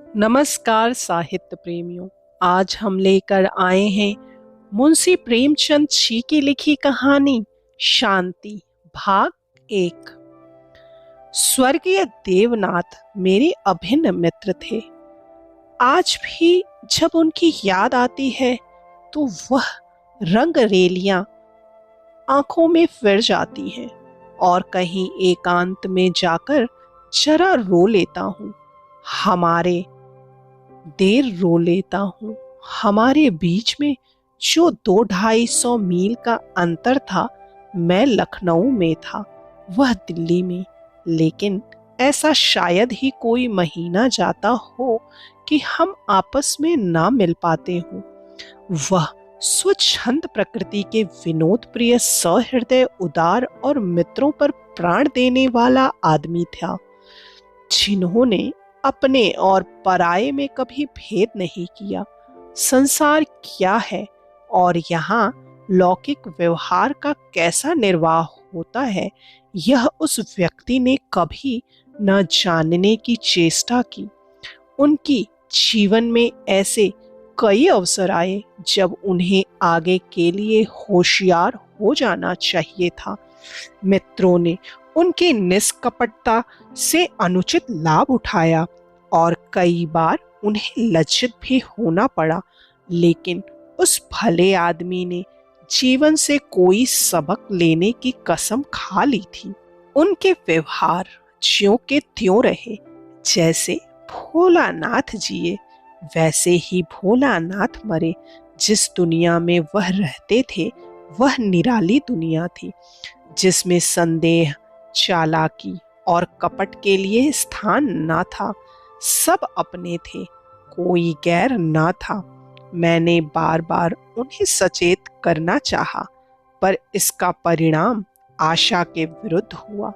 नमस्कार साहित्य प्रेमियों। आज हम लेकर आए हैं मुंशी प्रेमचंद जी की लिखी कहानी शांति भाग एक। स्वर्गीय देवनाथ मेरे अभिन्न मित्र थे। आज भी जब उनकी याद आती है तो वह रंग रेलियां आंखों में फिर जाती हैं और कहीं एकांत में जाकर जरा रो लेता हूँ। हमारे देर रो लेता हूँ। हमारे बीच में जो 200-250 मील का अंतर था, मैं लखनऊ में था, वह दिल्ली में। लेकिन ऐसा शायद ही कोई महीना जाता हो कि हम आपस में ना मिल पाते हों। वह स्वच्छंद प्रकृति के विनोद प्रिय, सहृदय, उदार और मित्रों पर प्राण देने वाला आदमी था, जिन्होंने अपने और पराये में कभी भेद नहीं किया। संसार क्या है और यहाँ लौकिक व्यवहार का कैसा निर्वाह होता है, यह उस व्यक्ति ने कभी न जानने की चेष्टा की। उनकी जीवन में ऐसे कई अवसर आए जब उन्हें आगे के लिए होशियार हो जाना चाहिए था। मित्रों ने उनकी निष्कपटता से अनुचित लाभ उठाया और कई बार उन्हें लज्जित भी होना पड़ा। लेकिन उस भले आदमी ने जीवन से कोई सबक लेने की कसम खा ली थी। उनके व्यवहार ज्यों के त्यों रहे। जैसे भोलानाथ जिए वैसे ही भोलानाथ मरे। जिस दुनिया में वह रहते थे वह निराली दुनिया थी, जिसमें संदेह, चालाकी और कपट के लिए स्थान ना था। सब अपने थे, कोई गैर ना था। मैंने बार बार उन्हें सचेत करना चाहा, पर इसका परिणाम आशा के विरुद्ध हुआ।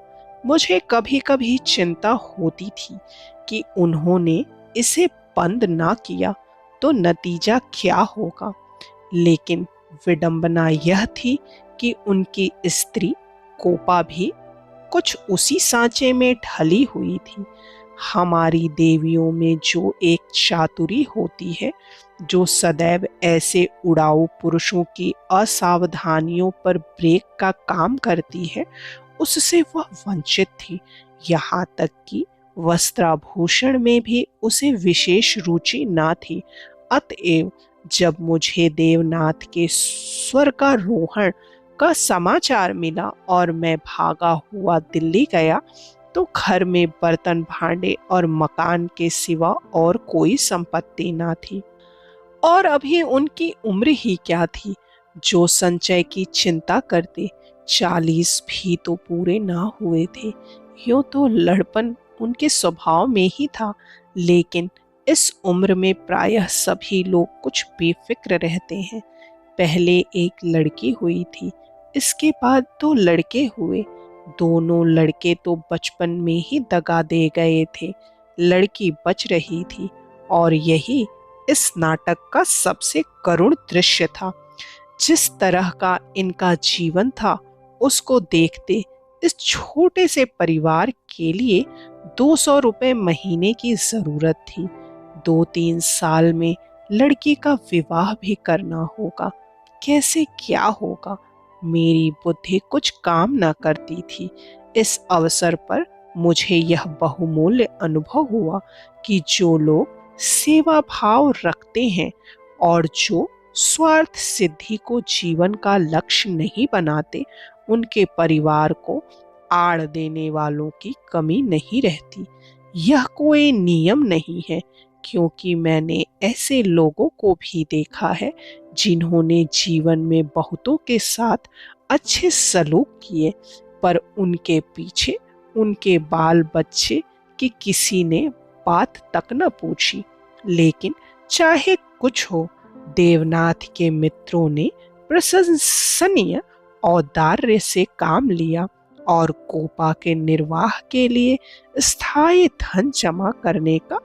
मुझे कभी कभी चिंता होती थी कि उन्होंने इसे बंद ना किया तो नतीजा क्या होगा। लेकिन विडंबना यह थी कि उनकी स्त्री कोपा भी कुछ उसी सांचे में ढली हुई थी। हमारी देवियों में जो एक चातुरी होती है, जो सदैव ऐसे उड़ाऊ पुरुषों की असावधानियों पर ब्रेक का काम करती है, उससे वह वंचित थी। यहाँ तक कि वस्त्राभूषण में भी उसे विशेष रुचि ना थी। अतएव जब मुझे देवनाथ के स्वर्गारोहण का समाचार मिला और मैं भागा हुआ दिल्ली गया, तो घर में बर्तन भांडे और मकान के सिवा और कोई संपत्ति ना थी। और अभी उनकी उम्र ही क्या थी जो संचय की चिंता करते। 40 भी तो पूरे ना हुए थे। यूं तो लड़पन उनके स्वभाव में ही था, लेकिन इस उम्र में प्रायः सभी लोग कुछ बेफिक्र रहते हैं। पहले एक लड़की हुई थी, इसके बाद 2 लड़के हुए। दोनों लड़के तो बचपन में ही दगा दे गए थे। लड़की बच रही थी और यही इस नाटक का सबसे करुण दृश्य था। जिस तरह का इनका जीवन था, उसको देखते इस छोटे से परिवार के लिए 200 रुपए महीने की जरूरत थी। 2-3 साल में लड़की का विवाह भी करना होगा। कैसे क्या होगा, मेरी बुद्धि कुछ काम न करती थी। इस अवसर पर मुझे यह बहुमूल्य अनुभव हुआ कि जो लोग सेवा भाव रखते हैं और जो स्वार्थ सिद्धि को जीवन का लक्ष्य नहीं बनाते, उनके परिवार को आड़ देने वालों की कमी नहीं रहती। यह कोई नियम नहीं है, क्योंकि मैंने ऐसे लोगों को भी देखा है जिन्होंने जीवन में बहुतों के साथ अच्छे सलूक किए, पर उनके पीछे उनके बाल बच्चे की किसी ने बात तक न पूछी। लेकिन चाहे कुछ हो, देवनाथ के मित्रों ने प्रशंसनीय औदार्य से काम लिया और कोपा के निर्वाह के लिए स्थायी धन जमा करने का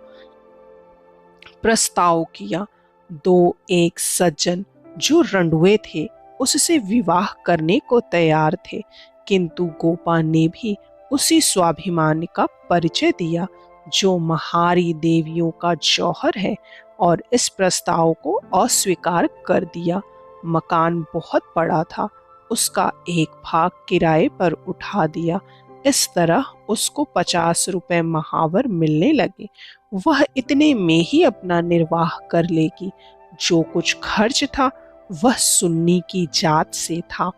प्रस्ताव किया। 2-1 सज्जन जो रंडुए थे उससे विवाह करने को तैयार थे, किंतु गोपा ने भी उसी स्वाभिमान का परिचय दिया जो महारी देवियों का जौहर है, और इस प्रस्ताव को अस्वीकार कर दिया। मकान बहुत बड़ा था, उसका एक भाग किराए पर उठा दिया। इस तरह उसको 50 रुपए महावर मिलने लगे। वह इतने में ही अपना निर्वाह कर लेगी। जो कुछ खर्च था वह सुन्नी की जात से था।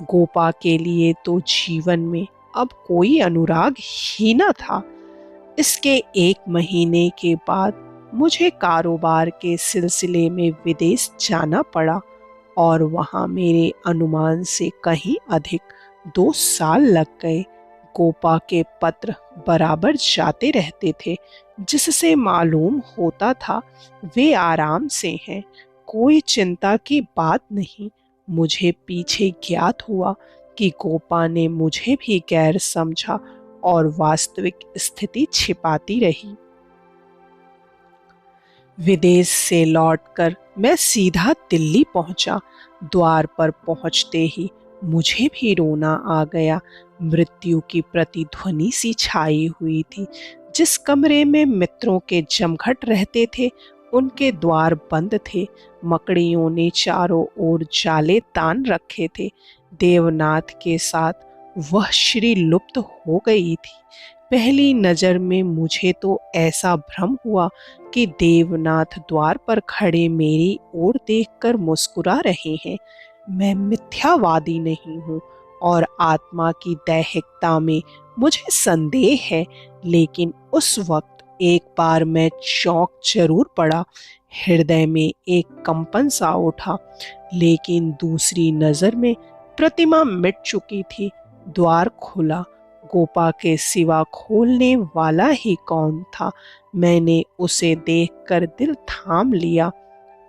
गोपा के लिए तो जीवन में अब कोई अनुराग ही न था। इसके 1 महीने के बाद मुझे कारोबार के सिलसिले में विदेश जाना पड़ा, और वहां मेरे अनुमान से कहीं अधिक 2 साल लग गए। गोपा के पत्र बराबर जाते रहते थे, जिससे मालूम होता था वे आराम से हैं, कोई चिंता की बात नहीं। मुझे पीछे ज्ञात हुआ कि गोपा ने मुझे भी गैर समझा और वास्तविक स्थिति छिपाती रही। विदेश से लौटकर मैं सीधा दिल्ली पहुंचा। द्वार पर पहुंचते ही मुझे भी रोना आ गया। मृत्यु की प्रतिध्वनि सी छाई हुई थी। जिस कमरे में मित्रों के जमघट रहते थे, उनके द्वार बंद थे। मकड़ियों ने चारों ओर जाले तान रखे थे। देवनाथ के साथ वह श्री लुप्त हो गई थी। पहली नजर में मुझे तो ऐसा भ्रम हुआ कि देवनाथ द्वार पर खड़े मेरी ओर देखकर मुस्कुरा रहे हैं। मैं मिथ्यावादी नहीं हूँ और आत्मा की दैहिकता में मुझे संदेह है, लेकिन उस वक्त एक बार मैं चौंक जरूर पड़ा। हृदय में एक कंपन सा उठा, लेकिन दूसरी नजर में प्रतिमा मिट चुकी थी। द्वार खुला। गोपा के सिवा खोलने वाला ही कौन था? मैंने उसे देखकर दिल थाम लिया।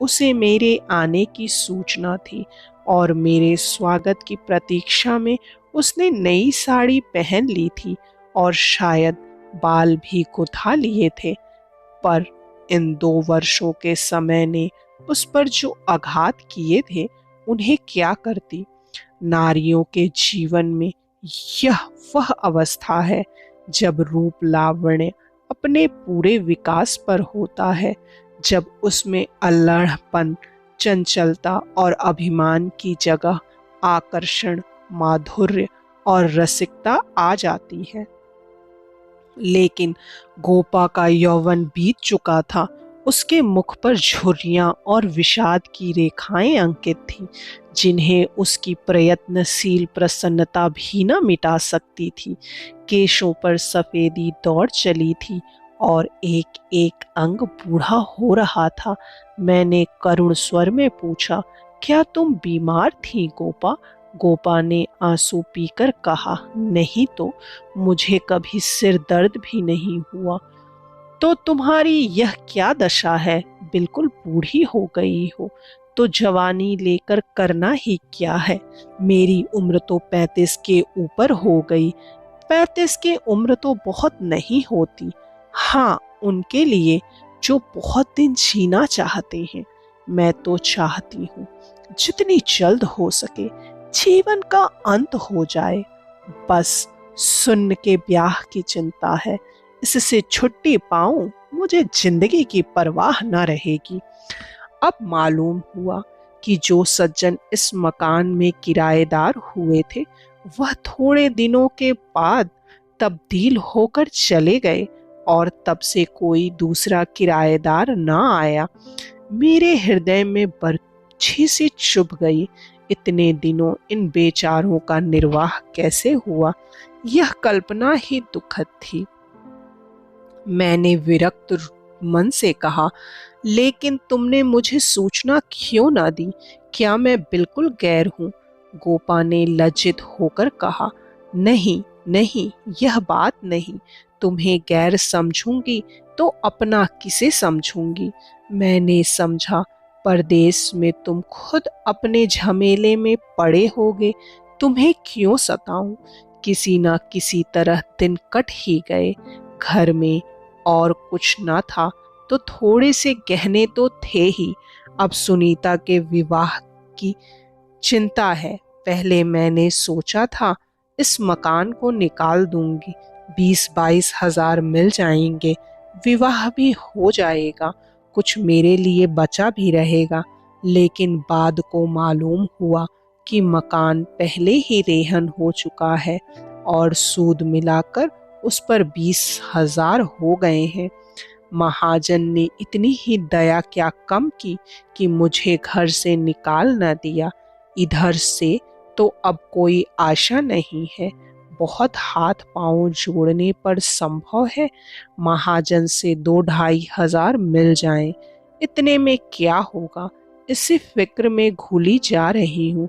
उसे मेरे आने की सूचना थी और मेरे स्वागत की प्रतीक्षा में उसने नई साड़ी पहन ली थी और शायद बाल भी गुथा लिए थे। पर इन 2 वर्षों के समय ने उस पर जो आघात किए थे, उन्हें क्या करती। नारियों के जीवन में यह वह अवस्था है जब रूप लावण्य अपने पूरे विकास पर होता है, जब उसमें अल्लढ़पन, चंचलता और अभिमान की जगह आकर्षण, माधुर्य और रसिकता आ जाती है। लेकिन गोपा का यौवन बीत चुका था। उसके मुख पर झुर्रियां और विषाद की रेखाएं अंकित थीं, जिन्हें उसकी प्रयत्नशील प्रसन्नता भी न मिटा सकती थी। केशों पर सफेदी दौड़ चली थी और एक एक अंग बूढ़ा हो रहा था। मैंने करुण स्वर में पूछा, क्या तुम बीमार थी गोपा? गोपा ने आंसू पीकर कहा, नहीं तो मुझे कभी सिर दर्द भी नहीं हुआ। तो तुम्हारी यह क्या दशा है? बिल्कुल बूढ़ी हो गई हो, तो जवानी लेकर करना ही क्या है? मेरी उम्र तो 35 के ऊपर हो गई। 35 की उम्र तो बहुत नहीं होती। हाँ, उनके लिए जो बहुत दिन जीना चाहते हैं। मैं तो चाहती हूँ जितनी जल्द हो सके जीवन का अंत हो जाए। बस सुन्न के ब्याह की चिंता है। इससे छुट्टी पाऊं, मुझे जिंदगी की परवाह न रहेगी। अब मालूम हुआ कि जो सज्जन इस मकान में किराएदार हुए थे, वह थोड़े दिनों के बाद तब्दील होकर चले गए और तब से कोई दूसरा किराएदार न आया। मेरे हृदय में बरछी सी चुभ गई। इतने दिनों इन बेचारों का निर्वाह कैसे हुआ, यह कल्पना ही दुखद थी। मैंने विरक्त मन से कहा, लेकिन तुमने मुझे सूचना क्यों ना दी? क्या मैं बिल्कुल गैर हूँ? गोपा ने लज्जित होकर कहा, नहीं नहीं, यह बात नहीं। तुम्हें गैर समझूंगी तो अपना किसे समझूंगी? मैंने समझा परदेश में तुम खुद अपने झमेले में पड़े होगे। तुम्हें क्यों सताऊं? किसी ना किसी तरह दिन कट ही गए। घर में और कुछ ना था तो थोड़े से गहने तो थे ही। अब सुनीता के विवाह की चिंता है। पहले मैंने सोचा था इस मकान को निकाल दूंगी, 20-22 हजार मिल जाएंगे, विवाह भी हो जाएगा, कुछ मेरे लिए बचा भी रहेगा। लेकिन बाद को मालूम हुआ कि मकान पहले ही रेहन हो चुका है और सूद मिलाकर उस पर 20,000 हो गए हैं। महाजन ने इतनी ही दया क्या कम की कि मुझे घर से निकाल न दिया। इधर से तो अब कोई आशा नहीं है। बहुत हाथ पांव जोड़ने पर संभव है महाजन से 2-2.5 हजार मिल जाएं। इतने में क्या होगा, इसी फिक्र में घुली जा रही हूँ।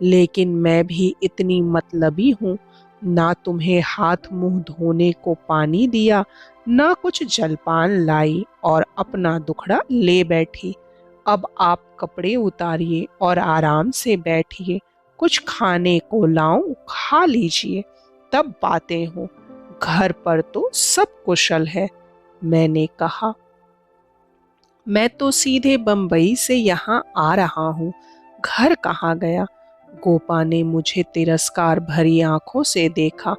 लेकिन मैं भी इतनी मतलबी हूँ, ना तुम्हें हाथ मुंह धोने को पानी दिया, ना कुछ जलपान लाई और अपना दुखड़ा ले बैठी। अब आप कपड़े उतारिए और आराम से बैठिए, कुछ खाने को लाऊं, खा लीजिए, तब बातें हो। घर पर तो सब कुशल है। मैंने कहा, मैं तो सीधे बंबई से यहाँ आ रहा हूँ, घर कहाँ गया। गोपा ने मुझे तिरस्कार भरी आंखों से देखा,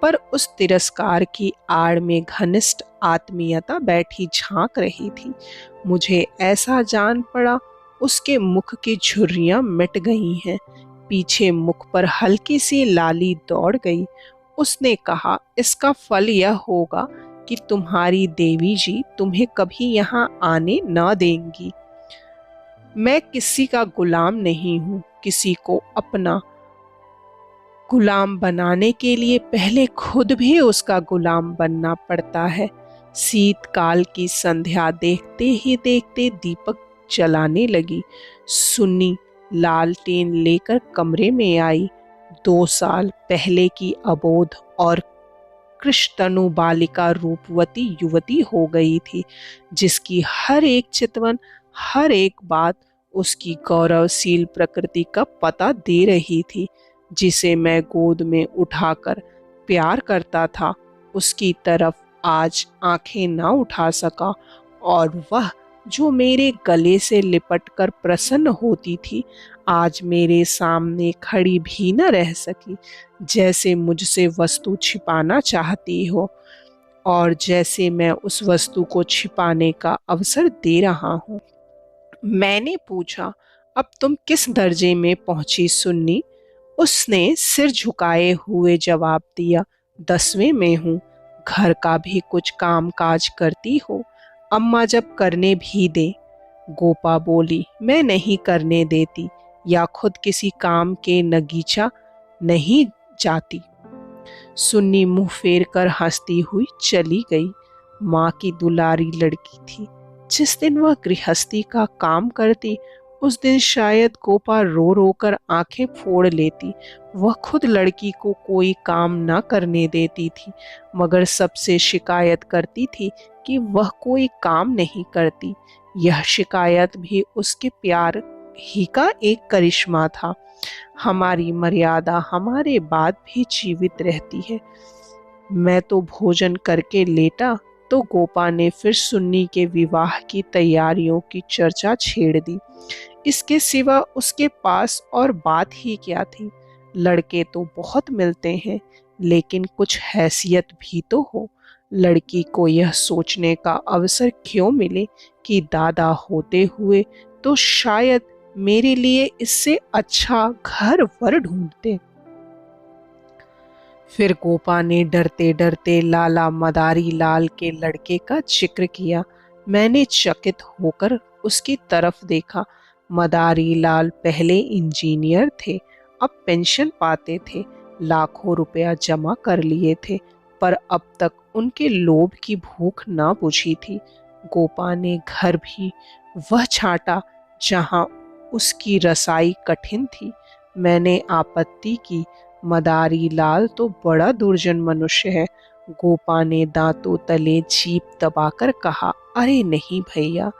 पर उस तिरस्कार की आड़ में घनिष्ठ आत्मीयता बैठी झांक रही थी। मुझे ऐसा जान पड़ा उसके मुख की झुर्रियां मिट गई हैं, पीछे मुख पर हल्की सी लाली दौड़ गई। उसने कहा, इसका फल यह होगा कि तुम्हारी देवी जी तुम्हें कभी यहाँ आने न देंगी। मैं किसी का गुलाम नहीं हूँ। किसी को अपना गुलाम बनाने के लिए पहले खुद भी उसका गुलाम बनना पड़ता है। शीतकाल की संध्या देखते ही देखते दीपक जलाने लगी। सुन्नी लालटेन लेकर कमरे में आई। 2 साल पहले की अबोध और कृष्णतनु बालिका रूपवती युवती हो गई थी, जिसकी हर एक चितवन, हर एक बात उसकी गौरवशील प्रकृति का पता दे रही थी। जिसे मैं गोद में उठाकर प्यार करता था, उसकी तरफ आज आंखें ना उठा सका, और वह जो मेरे गले से लिपटकर प्रसन्न होती थी, आज मेरे सामने खड़ी भी न रह सकी। जैसे मुझसे वस्तु छिपाना चाहती हो, और जैसे मैं उस वस्तु को छिपाने का अवसर दे रहा हूँ। मैंने पूछा, अब तुम किस दर्जे में पहुंची सुन्नी? उसने सिर झुकाए हुए जवाब दिया, 10वें में हूँ। घर का भी कुछ काम काज करती हो? अम्मा जब करने भी दे। गोपा बोली, मैं नहीं करने देती, या खुद किसी काम के नगीचा नहीं जाती। सुन्नी मुंह फेर कर हंसती हुई चली गई। माँ की दुलारी लड़की थी। जिस दिन वह गृहस्थी का काम करती, उस दिन शायद गोपा रो रो कर आंखें फोड़ लेती। वह खुद लड़की को कोई काम न करने देती थी, मगर सबसे शिकायत करती थी कि वह कोई काम नहीं करती। यह शिकायत भी उसके प्यार ही का एक करिश्मा था। हमारी मर्यादा हमारे बाद भी जीवित रहती है। मैं तो भोजन करके लेटा तो गोपा ने फिर सुन्नी के विवाह की तैयारियों की चर्चा छेड़ दी। इसके सिवा उसके पास और बात ही क्या थी। लड़के तो बहुत मिलते हैं, लेकिन कुछ हैसियत भी तो हो। लड़की को यह सोचने का अवसर क्यों मिले कि दादा होते हुए तो शायद मेरे लिए इससे अच्छा घर वर ढूंढते। फिर गोपा ने डरते डरते लाला मदारी लाल के लड़के का जिक्र किया। मैंने चकित होकर उसकी तरफ देखा। मदारी लाल पहले इंजीनियर थे, अब पेंशन पाते थे, लाखों रुपया जमा कर लिए थे, पर अब तक उनके लोभ की भूख ना बुझी थी। गोपा ने घर भी वह छांटा जहां उसकी रसाई कठिन थी। मैंने आपत्ति की, मदारी लाल तो बड़ा दुर्जन मनुष्य है। गोपा ने दांतों तले जीभ दबाकर कहा, अरे नहीं भैया,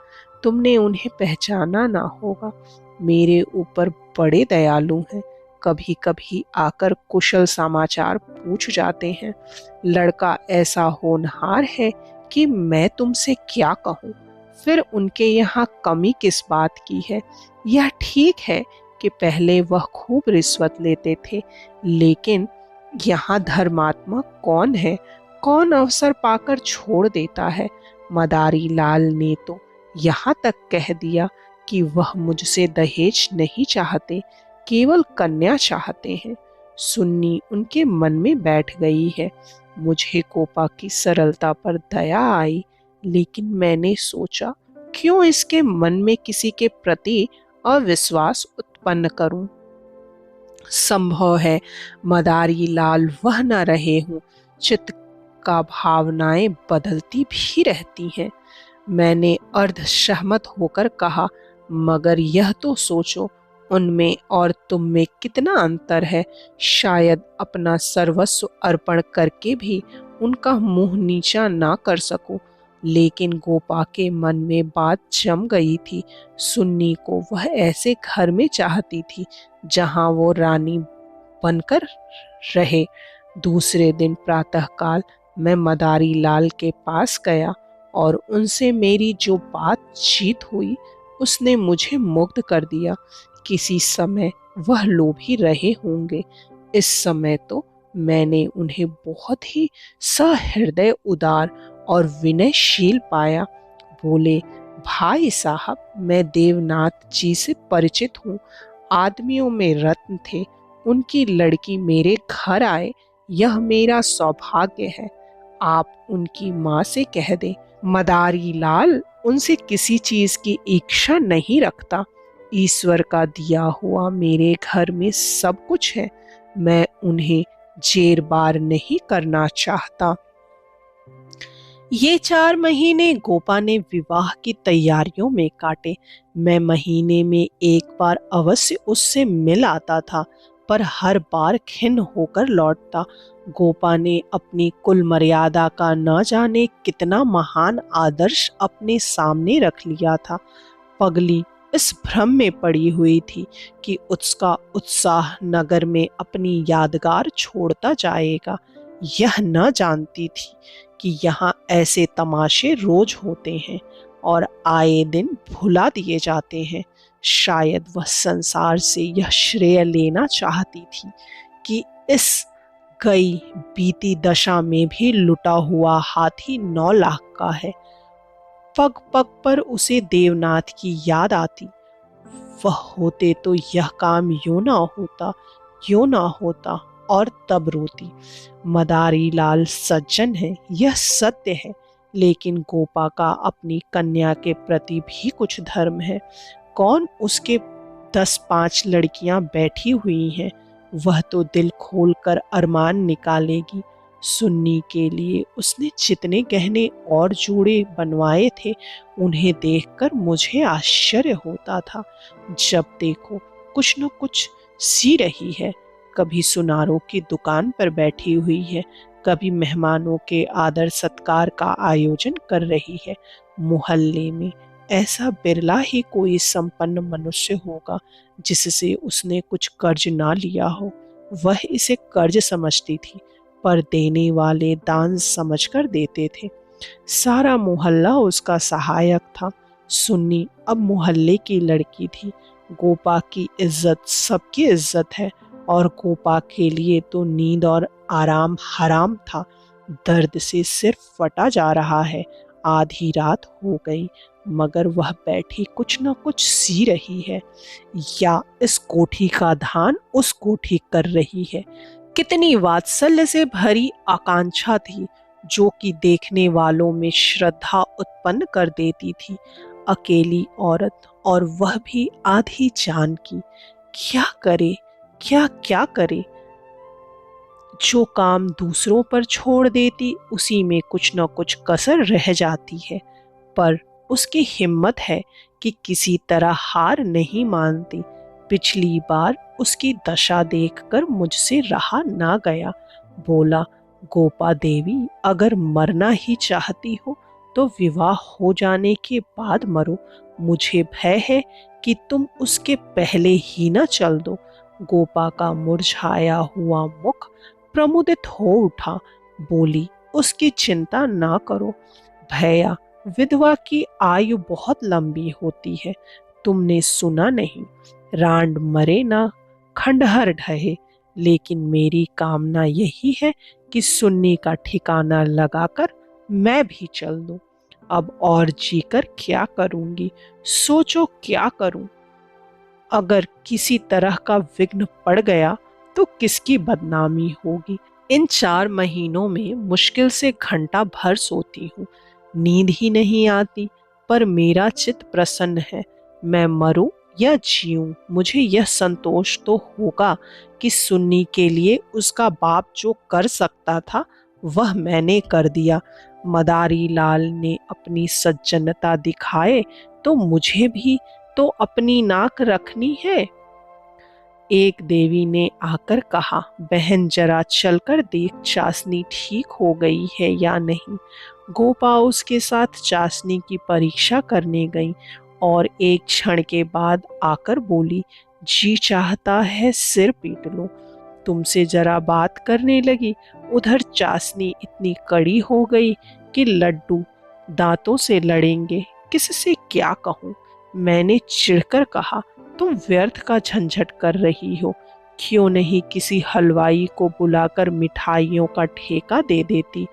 तुमने उन्हें पहचाना ना होगा। मेरे ऊपर बड़े दयालु हैं, कभी कभी आकर कुशल समाचार पूछ जाते हैं। लड़का ऐसा होनहार है कि मैं तुमसे क्या कहूँ। फिर उनके यहाँ कमी किस बात की है? यह ठीक है कि पहले वह खूब रिश्वत लेते थे, लेकिन यहाँ धर्मात्मा कौन है? कौन अवसर पाकर छोड़ देता है। मदारी लाल ने तो यहाँ तक कह दिया कि वह मुझसे दहेज नहीं चाहते, केवल कन्या चाहते हैं। सुन्नी उनके मन में बैठ गई है। मुझे गोपा की सरलता पर दया आई, लेकिन मैंने सोचा क्यों इसके मन में किसी के प्रति अविश्वास उत्पन्न करूं। संभव है मदारी लाल वह न रहे हों। चित्त का भावनाएं बदलती भी रहती हैं। मैंने अर्धसहमत होकर कहा, मगर यह तो सोचो उनमें और तुम में कितना अंतर है। शायद अपना सर्वस्व अर्पण करके भी उनका मुंह नीचा ना कर सकूं। लेकिन गोपा के मन में बात जम गई थी। सुन्नी को वह ऐसे घर में चाहती थी जहां वो रानी बनकर रहे। दूसरे दिन प्रातःकाल मैं मदारी लाल के पास गया और उनसे मेरी जो बातचीत हुई उसने मुझे मुग्ध कर दिया। किसी समय वह लोभी रहे होंगे। इस समय तो मैंने उन्हें बहुत ही सहृदय, उदार और विनयशील पाया। बोले, भाई साहब, मैं देवनाथ जी से परिचित हूँ। आदमियों में रत्न थे। उनकी लड़की मेरे घर आए, यह मेरा सौभाग्य है। आप उनकी माँ से कह दें, मदारी लाल उनसे किसी चीज की इच्छा नहीं रखता। ईश्वर का दिया हुआ मेरे घर में सब कुछ है। मैं उन्हें जेर बार नहीं करना चाहता। ये 4 महीने गोपा ने विवाह की तैयारियों में काटे। मैं महीने में एक बार अवश्य उससे मिल आता था, पर हर बार खिन्न होकर लौटता। गोपा ने अपनी कुल मर्यादा का न जाने कितना महान आदर्श अपने सामने रख लिया था। पगली इस भ्रम में पड़ी हुई थी कि उसका उत्साह नगर में अपनी यादगार छोड़ता जाएगा। यह न जानती थी कि यहाँ ऐसे तमाशे रोज होते हैं और आए दिन भुला दिए जाते हैं। शायद वह संसार से यह श्रेय लेना चाहती थी कि इस गई बीती दशा में भी लुटा हुआ हाथी 9 लाख का है। पग पग पर उसे देवनाथ की याद आती। वह होते तो यह काम यूं ना होता और तब रोती। मदारी लाल सज्जन है, यह सत्य है, लेकिन गोपा का अपनी कन्या के प्रति भी कुछ धर्म है। कौन उसके 10-5 लड़कियां बैठी हुई हैं, वह तो दिल खोलकर अरमान निकालेगी। सुन्नी के लिए उसने जितने गहने और जोड़े बनवाए थे, उन्हें देखकर मुझे आश्चर्य होता था। जब देखो कुछ न कुछ सी रही है। कभी सुनारों की दुकान पर बैठी हुई है, कभी मेहमानों के आदर सत्कार का आयोजन कर रही है। मोहल्ले में ऐसा बिरला ही कोई संपन्न मनुष्य होगा जिससे उसने कुछ कर्ज ना लिया हो। वह इसे कर्ज समझती थी, पर देने वाले दान समझकर देते थे। सारा मोहल्ला उसका सहायक था। सुन्नी अब मोहल्ले की लड़की थी। गोपा की इज्जत सबकी इज्जत है, और गोपा के लिए तो नींद और आराम हराम था। दर्द से सिर फटा जा रहा है। आधी रात हो गई, मगर वह बैठी कुछ न कुछ सी रही है, या इस कोठी का धान उस कोठी कर रही है। कितनी वात्सल्य से भरी आकांक्षा थी, जो कि देखने वालों में श्रद्धा उत्पन्न कर देती थी। अकेली औरत, और वह भी आधी जान की। क्या करे, क्या क्या करे। जो काम दूसरों पर छोड़ देती, उसी में कुछ न कुछ कसर रह जाती है। पर उसकी हिम्मत है कि किसी तरह हार नहीं मानती। पिछली बार उसकी दशा देखकर मुझसे रहा ना गया। बोला, गोपा देवी, अगर मरना ही चाहती हो तो विवाह हो जाने के बाद मरो। मुझे भय है कि तुम उसके पहले ही न चल दो। गोपा का मुरझाया हुआ मुख प्रमुदित हो उठा। बोली, उसकी चिंता ना करो भैया, विधवा की आयु बहुत लंबी होती है। तुमने सुना नहीं, रांड मरे ना खंडहर ढहे। लेकिन मेरी कामना यही है कि सुन्नी का ठिकाना लगाकर मैं भी चल दूं। अब और जीकर क्या करूंगी, सोचो क्या करूं। अगर किसी तरह का विघ्न पड़ गया तो किसकी बदनामी होगी। इन 4 महीनों में मुश्किल से घंटा भर सोती हूँ, नींद ही नहीं आती, पर मेरा चित्त प्रसन्न है। मैं मरूं या जीऊं, मुझे यह संतोष तो होगा कि सुन्नी के लिए उसका बाप जो कर सकता था वह मैंने कर दिया। मदारी लाल ने अपनी सज्जनता दिखाए तो मुझे भी तो अपनी नाक रखनी है। एक देवी ने आकर कहा, बहन जरा चलकर देख चाशनी ठीक हो गई है या नहीं। गोपा उसके साथ चाशनी की परीक्षा करने गई और एक क्षण के बाद आकर बोली, जी चाहता है सिर पीट लो। तुमसे जरा बात करने लगी, उधर चाशनी इतनी कड़ी हो गई कि लड्डू दांतों से लड़ेंगे। किससे क्या कहूँ। मैंने चिढ़कर कहा, तुम व्यर्थ का झंझट कर रही हो, क्यों नहीं किसी हलवाई को बुलाकर मिठाइयों का ठेका दे देती।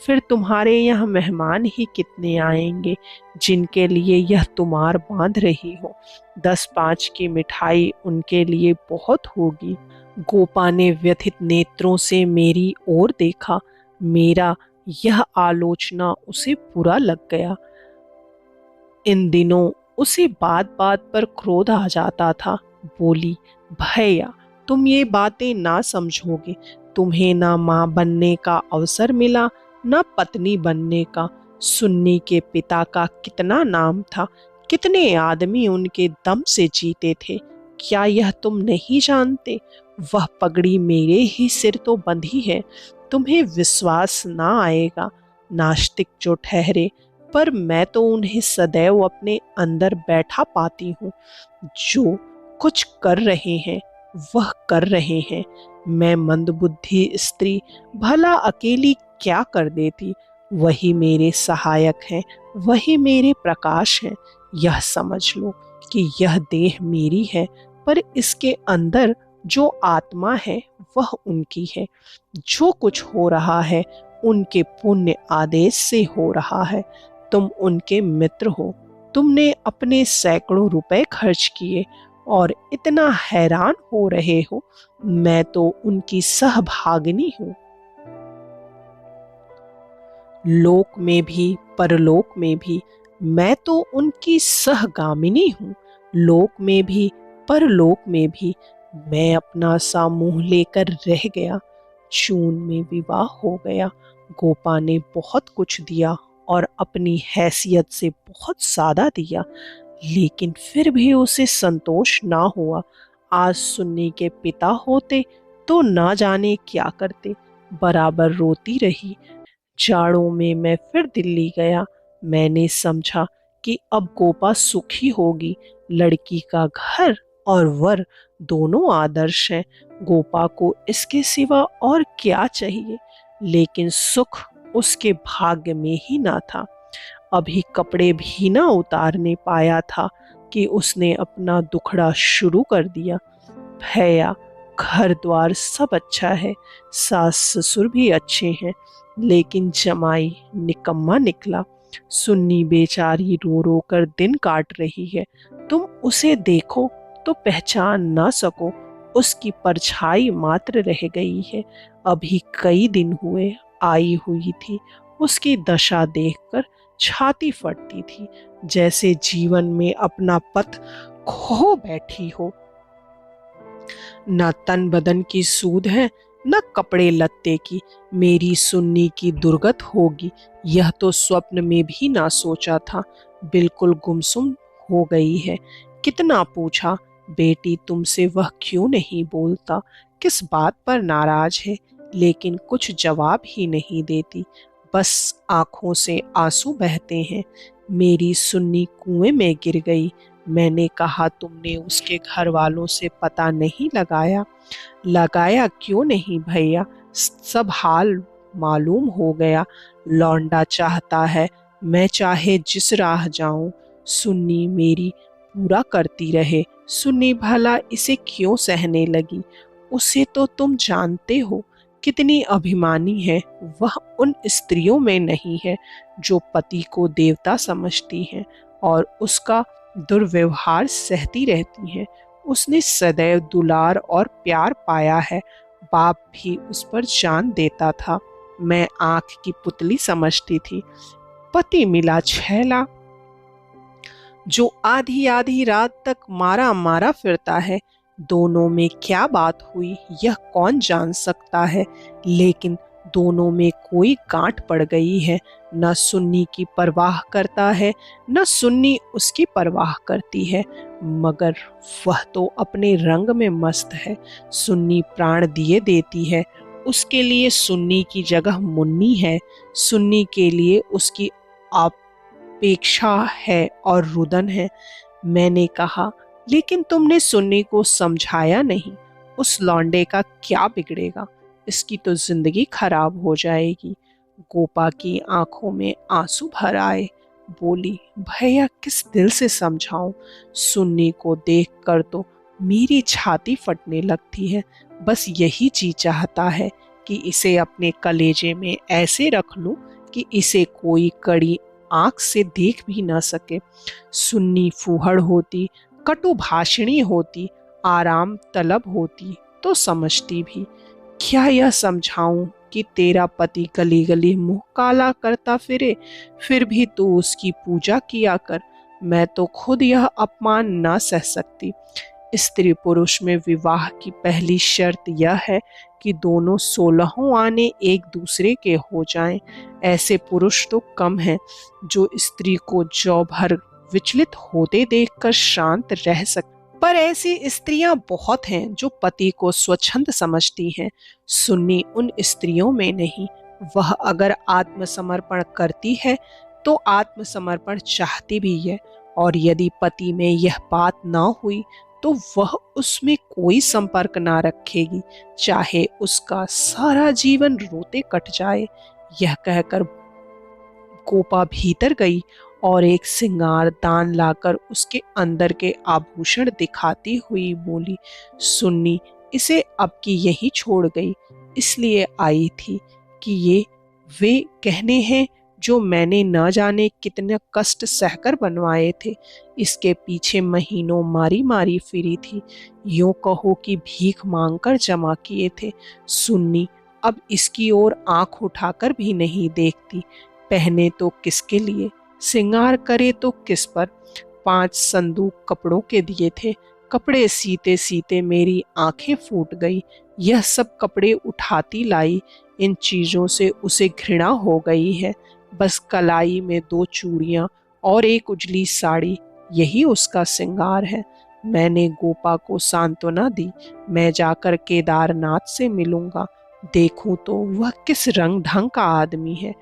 फिर तुम्हारे यहाँ मेहमान ही कितने आएंगे जिनके लिए यह तुम्हार बांध रही हो। 10-5 की मिठाई उनके लिए बहुत होगी। गोपा ने व्यथित नेत्रों से मेरी ओर देखा। मेरा यह आलोचना उसे बुरा लग गया। इन दिनों उसे बात बात पर क्रोध आ जाता था। बोली, भैया तुम ये बातें ना समझोगे। तुम्हें ना माँ बनने का अवसर मिला, ना पत्नी बनने का। सुन्नी के पिता का कितना नाम था, कितने आदमी उनके दम से जीते थे। क्या यह तुम नहीं जानते। वह पगड़ी मेरे ही सिर तो बंधी है। तुम्हें विश्वास ना आएगा, नास्तिक जो ठहरे, पर मैं तो उन्हें सदैव अपने अंदर बैठा पाती हूँ। जो कुछ कर रहे हैं वह कर रहे हैं। मैं मंदबुद्धि स्त्री भला अकेली क्या कर देती। वही मेरे सहायक हैं, वही मेरे प्रकाश हैं। यह समझ लो कि यह देह मेरी है, पर इसके अंदर जो आत्मा है वह उनकी है। जो कुछ हो रहा है उनके पुण्य आदेश से हो रहा है। तुम उनके मित्र हो, तुमने अपने सैकड़ों रुपए खर्च किए और इतना हैरान हो रहे हो। मैं तो उनकी सहभागिनी हूँ। लोक में भी परलोक में भी मैं तो उनकी सहगामिनी हूँ। लोक में भी परलोक में भी मैं अपना सा मुंह लेकर रह गया। जून में विवाह हो गया। गोपा ने बहुत कुछ दिया और अपनी हैसियत से बहुत ज्यादा दिया, लेकिन फिर भी उसे संतोष ना हुआ। आज सुन्नी के पिता होते तो ना जाने क्या करते। बराबर रोती रही। जाड़ों में मैं फिर दिल्ली गया। मैंने समझा कि अब गोपा सुखी होगी। लड़की का घर और वर दोनों आदर्श हैं। गोपा को इसके सिवा और क्या चाहिए। लेकिन सुख उसके भाग्य में ही ना था। अभी कपड़े भी ना उतारने पाया था कि उसने अपना दुखड़ा शुरू कर दिया। भैया घर द्वार सब अच्छा है, सास ससुर भी अच्छे हैं, लेकिन जमाई निकम्मा निकला। सुन्नी बेचारी रो रो कर दिन काट रही है। तुम उसे देखो तो पहचान ना सको। उसकी परछाई मात्र रह गई है। अभी कई दिन हुए आई हुई थी। उसकी दशा देखकर छाती फटती थी, जैसे जीवन में अपना पथ खो बैठी हो। न तन बदन की सूध है, न कपड़े लत्ते की। मेरी सुन्नी की दुर्गत होगी, यह तो स्वप्न में भी ना सोचा था। बिल्कुल गुमसुम हो गई है। कितना पूछा, बेटी तुमसे वह क्यों नहीं बोलता, किस बात पर नाराज है, लेकिन कुछ जवाब ही नहीं देती। बस आंखों से आंसू बहते हैं। मेरी सुन्नी कुएं में गिर गई। मैंने कहा, तुमने उसके घर वालों से पता नहीं लगाया। लगाया क्यों नहीं भैया, सब हाल मालूम हो गया। लौंडा चाहता है मैं चाहे जिस राह जाऊं, सुन्नी मेरी पूरा करती रहे। सुन्नी भला इसे क्यों सहने लगी। उसे तो तुम जानते हो कितनी अभिमानी है। वह उन स्त्रियों में नहीं है जो पति को देवता समझती हैं और उसका दुर्व्यवहार सहती रहती हैं। उसने सदैव दुलार और प्यार पाया है। बाप भी उस पर जान देता था। मैं आंख की पुतली समझती थी। पति मिला छैला जो आधी आधी रात तक मारा मारा फिरता है। दोनों में क्या बात हुई यह कौन जान सकता है, लेकिन दोनों में कोई गांठ पड़ गई है। न सुन्नी की परवाह करता है, न सुन्नी उसकी परवाह करती है, मगर वह तो अपने रंग में मस्त है। सुन्नी प्राण दिए देती है, उसके लिए सुन्नी की जगह मुन्नी है। सुन्नी के लिए उसकी अपेक्षा है और रुदन है। मैंने कहा, लेकिन तुमने सुन्नी को समझाया नहीं। उस लौंडे का क्या बिगड़ेगा, इसकी तो जिंदगी खराब हो जाएगी। गोपा की आंखों में आंसू भर आए। बोली, भैया किस दिल से समझाऊं। सुन्नी को देखकर तो मेरी छाती फटने लगती है। बस यही जी चाहता है कि इसे अपने कलेजे में ऐसे रख लूं कि इसे कोई कड़ी आंख से देख भी न सके। सुन्नी फूहड़ होती, कटु भाषिणी होती, आराम तलब होती तो समझती भी। क्या यह समझाऊं कि तेरा पति गली गली मुंह काला करता फिरे, फिर भी तू उसकी पूजा किया कर। मैं तो खुद यह अपमान न सह सकती। स्त्री पुरुष में विवाह की पहली शर्त यह है कि दोनों 16 आने एक दूसरे के हो जाएं। ऐसे पुरुष तो कम हैं जो स्त्री को जौ भर विचलित होते देखकर शांत रह सकते, पर ऐसी स्त्रियां बहुत हैं जो पति को स्वच्छंद समझती हैं। सुन्नी उन स्त्रियों में नहीं। वह अगर आत्मसमर्पण करती है तो आत्मसमर्पण चाहती भी है, और यदि पति में यह बात न हुई तो वह उसमें कोई संपर्क ना रखेगी, चाहे उसका सारा जीवन रोते कट जाए। यह कहकर गोपा भीतर गई और एक सिंगार दान लाकर उसके अंदर के आभूषण दिखाती हुई बोली, सुन्नी इसे अब की यहीं छोड़ गई, इसलिए आई थी कि ये वे गहने हैं जो मैंने न जाने कितने कष्ट सहकर बनवाए थे। इसके पीछे महीनों मारी मारी फिरी थी, यूं कहो कि भीख मांगकर जमा किए थे। सुन्नी अब इसकी ओर आंख उठाकर भी नहीं देखती। पहने तो किसके लिए, सिंगार करे तो किस पर। 5 संदूक कपड़ों के दिए थे। कपड़े सीते सीते मेरी आंखें फूट गई। यह सब कपड़े उठाती लाई। इन चीजों से उसे घृणा हो गई है। बस कलाई में 2 चूड़ियां और एक उजली साड़ी, यही उसका सिंगार है। मैंने गोपा को सांत्वना दी, मैं जाकर केदारनाथ से मिलूंगा, देखूं तो वह किस रंग ढंग का आदमी है।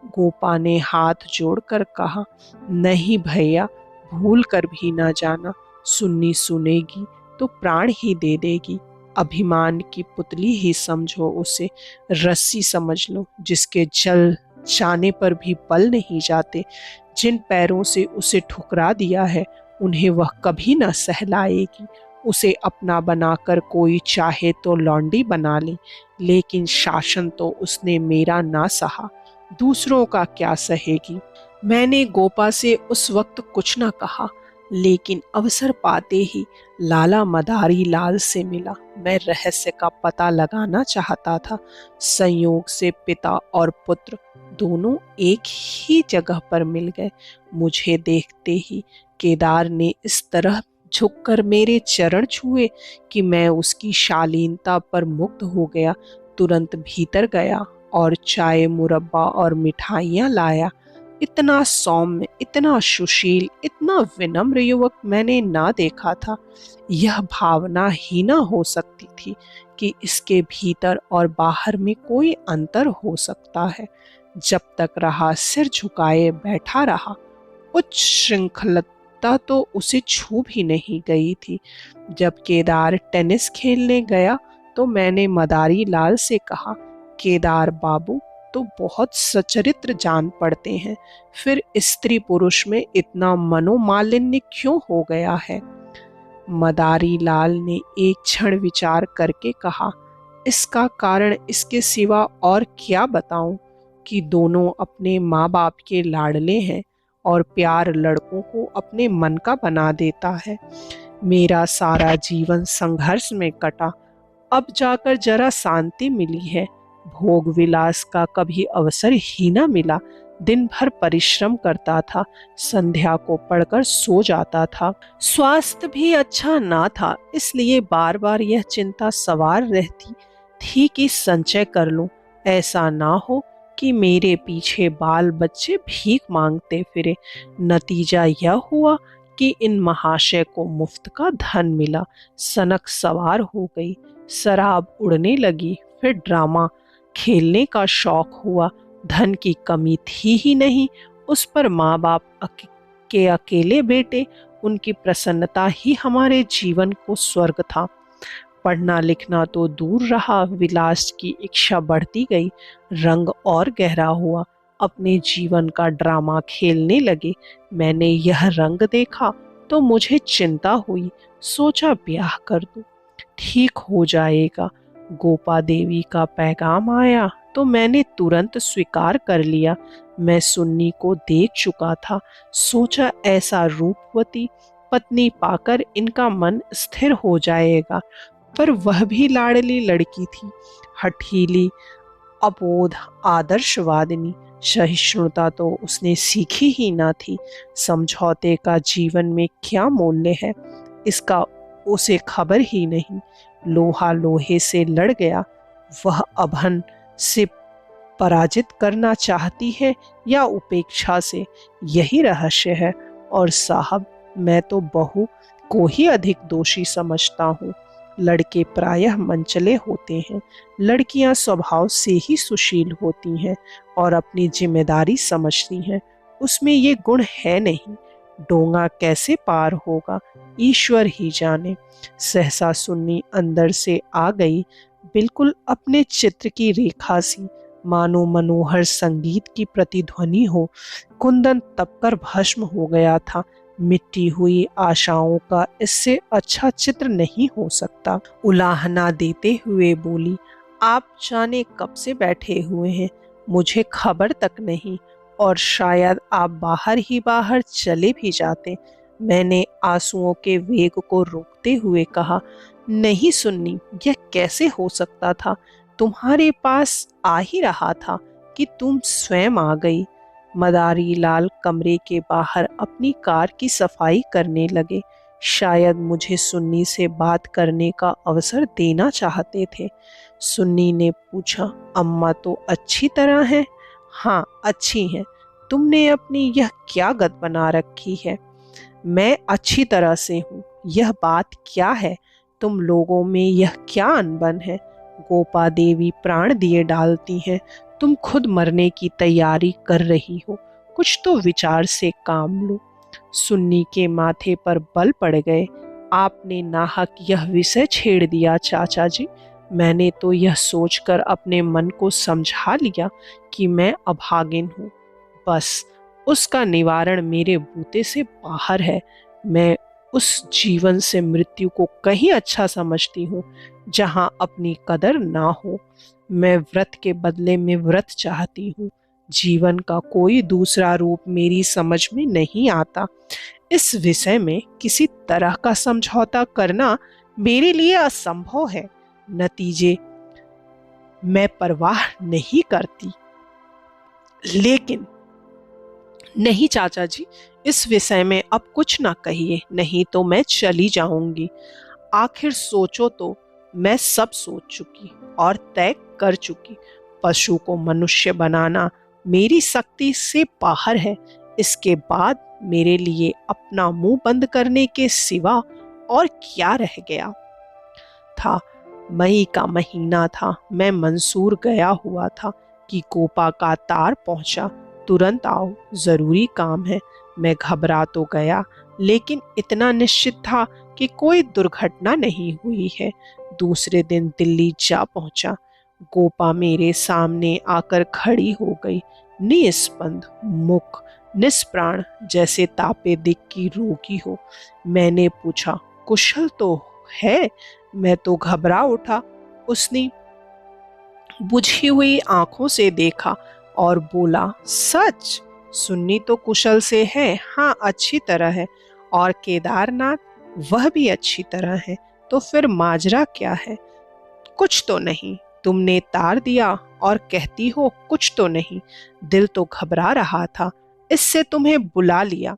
गोपा ने हाथ जोड़कर कहा, नहीं भैया, भूल कर भी ना जाना। सुन्नी सुनेगी तो प्राण ही दे देगी। अभिमान की पुतली ही समझो उसे, रस्सी समझ लो जिसके जल जाने पर भी बल नहीं जाते। जिन पैरों से उसे ठुकरा दिया है उन्हें वह कभी न सहलाएगी। उसे अपना बनाकर कोई चाहे तो लौंडी बना ले, लेकिन शासन तो उसने मेरा ना सहा, दूसरों का क्या सहेगी। मैंने गोपा से उस वक्त कुछ न कहा, लेकिन अवसर पाते ही लाला मदारी लाल से मिला। मैं रहस्य का पता लगाना चाहता था। संयोग से पिता और पुत्र दोनों एक ही जगह पर मिल गए। मुझे देखते ही केदार ने इस तरह झुककर मेरे चरण छुए कि मैं उसकी शालीनता पर मुग्ध हो गया। तुरंत भीतर गया और चाय, मुरब्बा और मिठाइयाँ लाया। इतना सौम्य, इतना सुशील, इतना विनम्र युवक मैंने ना देखा था। यह भावना ही ना हो सकती थी कि इसके भीतर और बाहर में कोई अंतर हो सकता है। जब तक रहा सिर झुकाए बैठा रहा। उच्च श्रृंखलता तो उसे छू भी नहीं गई थी। जब केदार टेनिस खेलने गया तो मैंने मदारी लाल से कहा, केदार बाबू तो बहुत सचरित्र जान पड़ते हैं, फिर स्त्री पुरुष में इतना मनोमालिन्य क्यों हो गया है। मदारी लाल ने एक क्षण विचार करके कहा, इसका कारण इसके सिवा और क्या बताऊं कि दोनों अपने माँ बाप के लाडले हैं और प्यार लड़कों को अपने मन का बना देता है। मेरा सारा जीवन संघर्ष में कटा, अब जाकर जरा शांति मिली है। भोग विलास का कभी अवसर ही न मिला। दिन भर परिश्रम करता था, संध्या को पढ़कर सो जाता था। स्वास्थ्य भी अच्छा ना था, इसलिए बार बार यह चिंता सवार रहती थी कि संचय कर लूं, ऐसा ना हो कि मेरे पीछे बाल बच्चे भीख मांगते फिरे। नतीजा यह हुआ कि इन महाशय को मुफ्त का धन मिला, सनक सवार हो गई, शराब उड़ने लगी, फिर ड्रामा खेलने का शौक हुआ। धन की कमी थी ही नहीं, उस पर माँ बाप के अकेले बेटे, उनकी प्रसन्नता ही हमारे जीवन को स्वर्ग था। पढ़ना लिखना तो दूर रहा, विलास की इच्छा बढ़ती गई, रंग और गहरा हुआ। अपने जीवन का ड्रामा खेलने लगे। मैंने यह रंग देखा तो मुझे चिंता हुई, सोचा ब्याह कर दूं, ठीक हो जाएगा। गोपा देवी का पैगाम आया तो मैंने तुरंत स्वीकार कर लिया। मैं सुन्नी को देख चुका था, सोचा ऐसा रूपवती पत्नी पाकर इनका मन स्थिर हो जाएगा। पर वह भी लाडली लड़की थी, हठीली, अबोध, आदर्शवादिनी। सहिष्णुता तो उसने सीखी ही ना थी। समझौते का जीवन में क्या मूल्य है, इसका उसे खबर ही नहीं। लोहा लोहे से लड़ गया, वह अभन से पराजित करना चाहती है या उपेक्षा से, यही रहस्य है। और साहब, मैं तो बहू को ही अधिक दोषी समझता हूँ। लड़के प्रायः मनचले होते हैं, लड़कियां स्वभाव से ही सुशील होती हैं और अपनी जिम्मेदारी समझती हैं। उसमें ये गुण है नहीं। डोंगा कैसे पार होगा, ईश्वर ही जाने। सहसा सुन्नी अंदर से आ गई, बिल्कुल अपने चित्र की रेखा सी, मानो मनोहर संगीत की प्रतिध्वनि हो। कुंदन तपकर भस्म हो गया था। मिट्टी हुई आशाओं का इससे अच्छा चित्र नहीं हो सकता। उलाहना देते हुए बोली, आप जाने कब से बैठे हुए हैं, मुझे खबर तक नहीं, और शायद आप बाहर ही बाहर चले भी जाते। मैंने आंसुओं के वेग को रोकते हुए कहा, नहीं सुन्नी, यह कैसे हो सकता था। तुम्हारे पास आ ही रहा था कि तुम स्वयं आ गई। मदारी लाल कमरे के बाहर अपनी कार की सफाई करने लगे। शायद मुझे सुन्नी से बात करने का अवसर देना चाहते थे। सुन्नी ने पूछा, अम्मा तो अच्छी तरह हैं? हाँ, अच्छी हैं। तुमने अपनी यह क्या गत बना रखी है? मैं अच्छी तरह से हूँ। यह बात क्या है? तुम लोगों में यह क्या अनबन है? गोपा देवी प्राण दिए डालती हैं, तुम खुद मरने की तैयारी कर रही हो। कुछ तो विचार से काम लो। सुन्नी के माथे पर बल पड़ गए। आपने नाहक यह विषय छेड़ दिया चाचा जी। मैंने तो यह सोचकर अपने मन को समझा लिया कि मैं अभागिन हूँ। बस उसका निवारण मेरे बूते से बाहर है। मैं उस जीवन से मृत्यु को कहीं अच्छा समझती हूँ जहाँ अपनी कदर ना हो। मैं व्रत के बदले में व्रत चाहती हूँ। जीवन का कोई दूसरा रूप मेरी समझ में नहीं आता। इस विषय में किसी तरह का समझौता करना मेरे लिए असंभव है। नतीजे मैं परवाह नहीं करती। लेकिन नहीं चाचा जी, इस विषय में अब कुछ ना कहिए, नहीं तो मैं चली जाऊंगी। आखिर सोचो तो, मैं सब सोच चुकी और तय कर चुकी। पशु को मनुष्य बनाना मेरी शक्ति से बाहर है। इसके बाद मेरे लिए अपना मुंह बंद करने के सिवा और क्या रह गया था। मई का महीना था। मैं मंसूर गया हुआ था कि गोपा का तार पहुंचा। तुरंत आओ, जरूरी काम है। मैं घबरा तो गया, लेकिन इतना निश्चित था कि कोई दुर्घटना नहीं हुई है। दूसरे दिन दिल्ली जा पहुंचा। गोपा मेरे सामने आकर खड़ी हो गई, निस्पंद, मुख निष्प्राण, जैसे तापे दिक की रोगी हो। मैंने पूछा, कुशल तो है। मैं तो घबरा उठा। उसने बुझी हुई आंखों से देखा और बोला, सच? सुन्नी तो कुशल से है, हाँ अच्छी तरह है। और केदारनाथ, वह भी अच्छी तरह है। तो फिर माजरा क्या है? कुछ तो नहीं। तुमने तार दिया और कहती हो कुछ तो नहीं। दिल तो घबरा रहा था, इससे तुम्हें बुला लिया।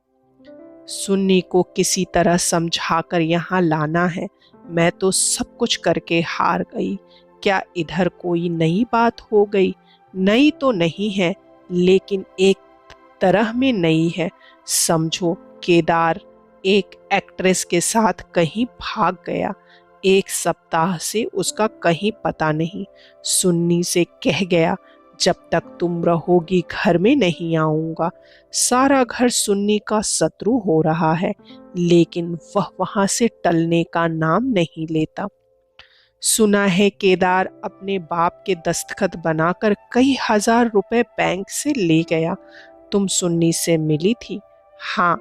सुन्नी को किसी तरह समझाकर यहाँ लाना है। मैं तो सब कुछ करके हार गई। क्या इधर कोई नई बात हो गई? नई तो नहीं है, लेकिन एक तरह में नई है। समझो, केदार एक एक्ट्रेस के साथ कहीं भाग गया। 1 सप्ताह से उसका कहीं पता नहीं। सुन्नी से कह गया, जब तक तुम रहोगी घर में नहीं आऊंगा। सारा घर सुन्नी का शत्रु हो रहा है, लेकिन वह वहां से टलने का नाम नहीं लेता। सुना है केदार अपने बाप के दस्तखत बनाकर कई हजार रुपए बैंक से ले गया। तुम सुन्नी से मिली थी? हाँ,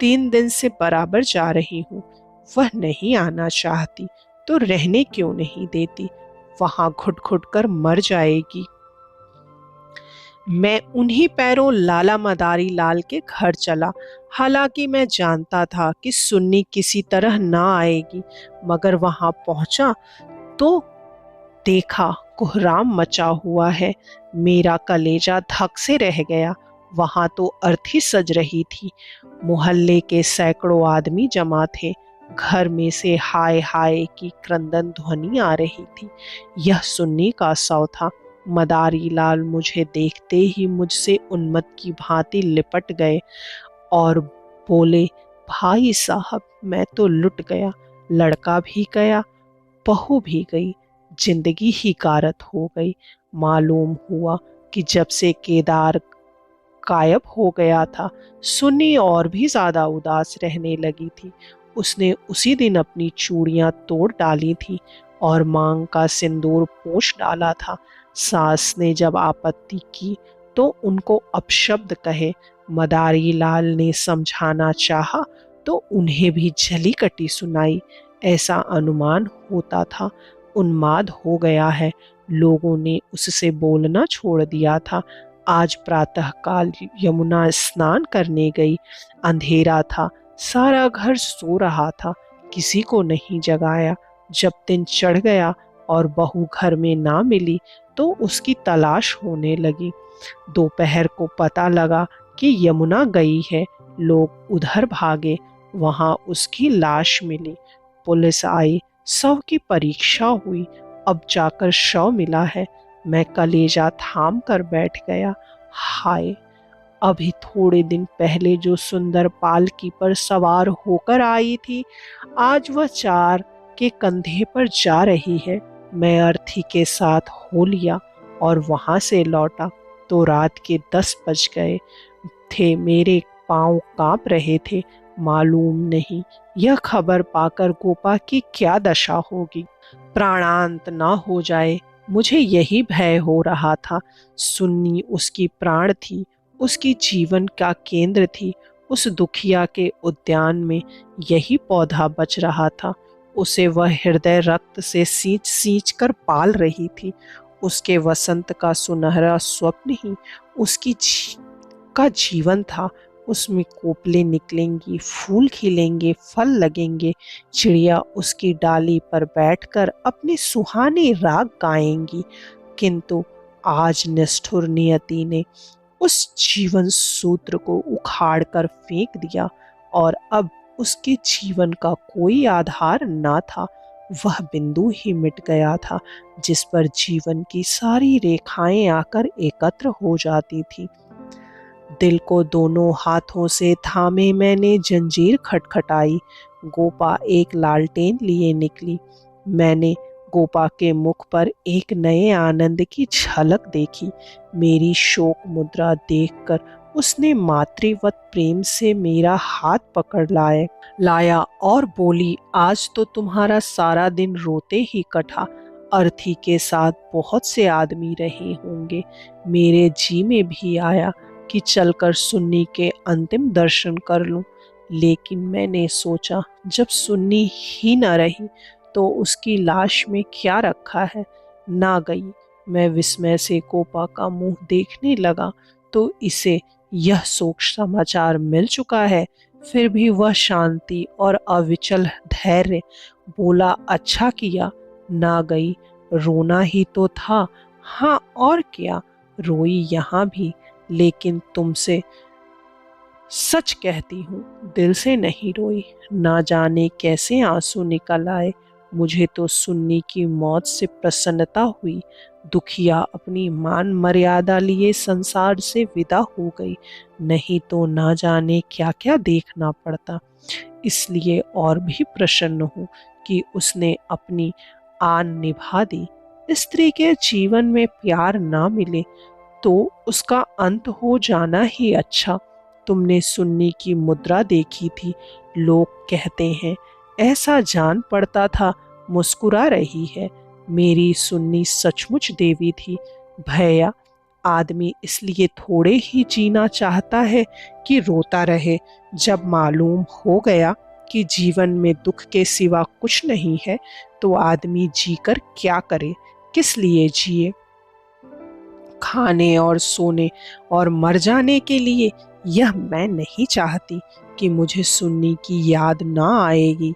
3 दिन से बराबर जा रही हूँ। वह नहीं आना चाहती तो रहने क्यों नहीं देती? वहां घुट घुट कर मर जाएगी। मैं उन्हीं पैरों लाला मदारी लाल के घर चला। हालांकि मैं जानता था कि सुन्नी किसी तरह ना आएगी, मगर वहां पहुंचा तो देखा कोहराम मचा हुआ है। मेरा कलेजा धक से रह गया। वहां तो अर्थी सज रही थी। मोहल्ले के सैकड़ों आदमी जमा थे। घर में से हाय हाय की क्रंदन ध्वनि आ रही थी। यह सुन्नी का शव था। मदारी लाल मुझे देखते ही मुझसे उन्मत्त की भांति लिपट गए और बोले, भाई साहब, मैं तो लुट गया। लड़का भी गया, बहू भी गई, जिंदगी ही गारत हो गई। मालूम हुआ कि जब से केदार गायब हो गया था, सुन्नी और भी ज्यादा उदास रहने लगी थी। उसने उसी दिन अपनी चूड़ियां तोड़ डाली थी और मांग का सिंदूर पोंछ डाला था। सास ने जब आपत्ति की तो उनको अपशब्द कहे। मदारी लाल ने समझाना चाहा तो उन्हें भी जली कटी सुनाई। ऐसा अनुमान होता था। उन्माद हो गया है। लोगों ने उससे बोलना छोड़ दिया था। आज प्रातःकाल यमुना स्नान करने गई। अंधेरा था, सारा घर सो रहा था, किसी को नहीं जगाया। जब दिन चढ़ गया और बहू घर में ना मिली तो उसकी तलाश होने लगी। दोपहर को पता लगा कि यमुना गई है। लोग उधर भागे, वहां उसकी लाश मिली। पुलिस आई, शव की परीक्षा हुई, अब जाकर शव मिला है। मैं कलेजा थाम कर बैठ गया। हाय, अभी थोड़े दिन पहले जो सुंदर पालकी पर सवार होकर आई थी, आज वह 4 के कंधे पर जा रही है। मैं अर्थी के साथ हो लिया और वहां से लौटा तो रात के 10 बज गए थे। मेरे पांव कांप रहे थे। मालूम नहीं यह खबर पाकर गोपा की क्या दशा होगी। प्राणांत न हो जाए, मुझे यही भय हो रहा था। सुन्नी उसकी प्राण थी, उसकी जीवन का केंद्र थी। उस दुखिया के उद्यान में यही पौधा बच रहा था। उसे वह हृदय रक्त से सींच सींच कर पाल रही थी। उसके वसंत का सुनहरा स्वप्न ही उसकी का जीवन था। उसमें कोपले निकलेंगी, फूल खिलेंगे, फल लगेंगे, चिड़िया उसकी डाली पर बैठकर अपने सुहाने राग गाएंगी। किंतु आज निष्ठुर नियति ने उस जीवन सूत्र को उखाड़ कर फेंक दिया और अब उसके जीवन का कोई आधार ना था। वह बिंदु ही मिट गया था जिस पर जीवन की सारी रेखाएं आकर एकत्र हो जाती थी। दिल को दोनों हाथों से थामे मैंने जंजीर खटखटाई। गोपा एक लालटेन लिए निकली। मैंने गोपा के मुख पर एक नए आनंद की झलक देखी। मेरी शोक मुद्रा देखकर उसने मातृवत प्रेम से मेरा हाथ पकड़ लाया और बोली, आज तो तुम्हारा सारा दिन रोते ही कटा। अर्थी के साथ बहुत से आदमी रहे होंगे। मेरे जी में भी आया कि चलकर सुन्नी के अंतिम दर्शन कर लूं, लेकिन मैंने सोचा जब सुन्नी ही न रही तो उसकी लाश में क्या रखा है। ना गई। मैं विस्मय से कोपा का मुंह देखने लगा तो इसे यह शोक समाचार मिल चुका है। फिर भी वह शांति और अविचल धैर्य बोला, अच्छा किया ना गई, रोना ही तो था। हाँ और क्या, रोई यहाँ भी, लेकिन तुमसे सच कहती हूँ, दिल से नहीं रोई। ना जाने कैसे आंसू निकल आए। मुझे तो सुन्नी की मौत से प्रसन्नता हुई। दुखिया अपनी मान मर्यादा लिए संसार से विदा हो गई, नहीं तो ना जाने क्या क्या देखना पड़ता। इसलिए और भी प्रसन्न हूँ कि उसने अपनी आन निभा दी। स्त्री के जीवन में प्यार ना मिले तो उसका अंत हो जाना ही अच्छा। तुमने सुन्नी की मुद्रा देखी थी, लोग कहते हैं ऐसा जान पड़ता था मुस्कुरा रही है। मेरी सुन्नी सचमुच देवी थी। भैया, आदमी इसलिए थोड़े ही जीना चाहता है कि रोता रहे। जब मालूम हो गया कि जीवन में दुख के सिवा कुछ नहीं है तो आदमी जीकर क्या करे, किस लिए जिए। खाने और सोने और मर जाने के लिए। यह मैं नहीं चाहती कि मुझे सुन्नी की याद ना आएगी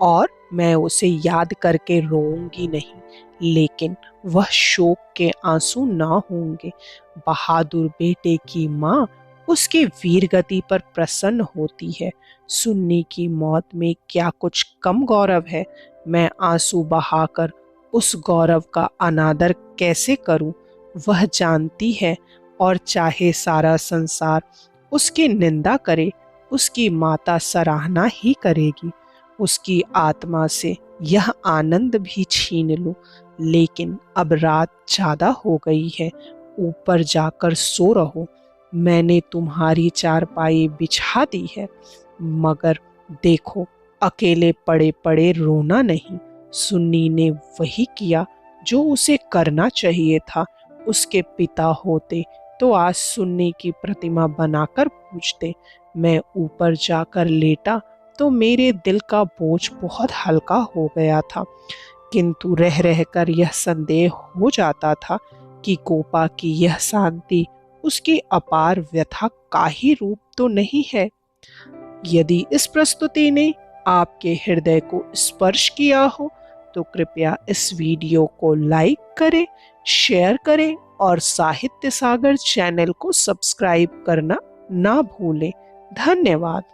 और मैं उसे याद करके रोऊंगी नहीं, लेकिन वह शोक के आंसू ना होंगे। बहादुर बेटे की माँ उसके वीर गति पर प्रसन्न होती है। सुन्नी की मौत में क्या कुछ कम गौरव है। मैं आंसू बहाकर उस गौरव का अनादर कैसे करूं। वह जानती है, और चाहे सारा संसार उसकी निंदा करे, उसकी माता सराहना ही करेगी। उसकी आत्मा से यह आनंद भी छीन लूं, लेकिन अब रात ज्यादा हो गई है, ऊपर जाकर सो रहो। मैंने तुम्हारी चारपाई बिछा दी है, मगर देखो अकेले पड़े पड़े रोना नहीं। सुन्नी ने वही किया जो उसे करना चाहिए था। उसके पिता होते तो आज सुन्नी की प्रतिमा बनाकर पूजते। मैं ऊपर जाकर लेटा तो मेरे दिल का बोझ बहुत हल्का हो गया था, किंतु रह रहकर यह संदेह हो जाता था कि कोपा की यह शांति उसकी अपार व्यथा का ही रूप तो नहीं है। यदि इस प्रस्तुति ने आपके हृदय को स्पर्श किया हो तो कृपया इस वीडियो को लाइक करें, शेयर करें और साहित्य सागर चैनल को सब्सक्राइब करना ना भूलें। धन्यवाद।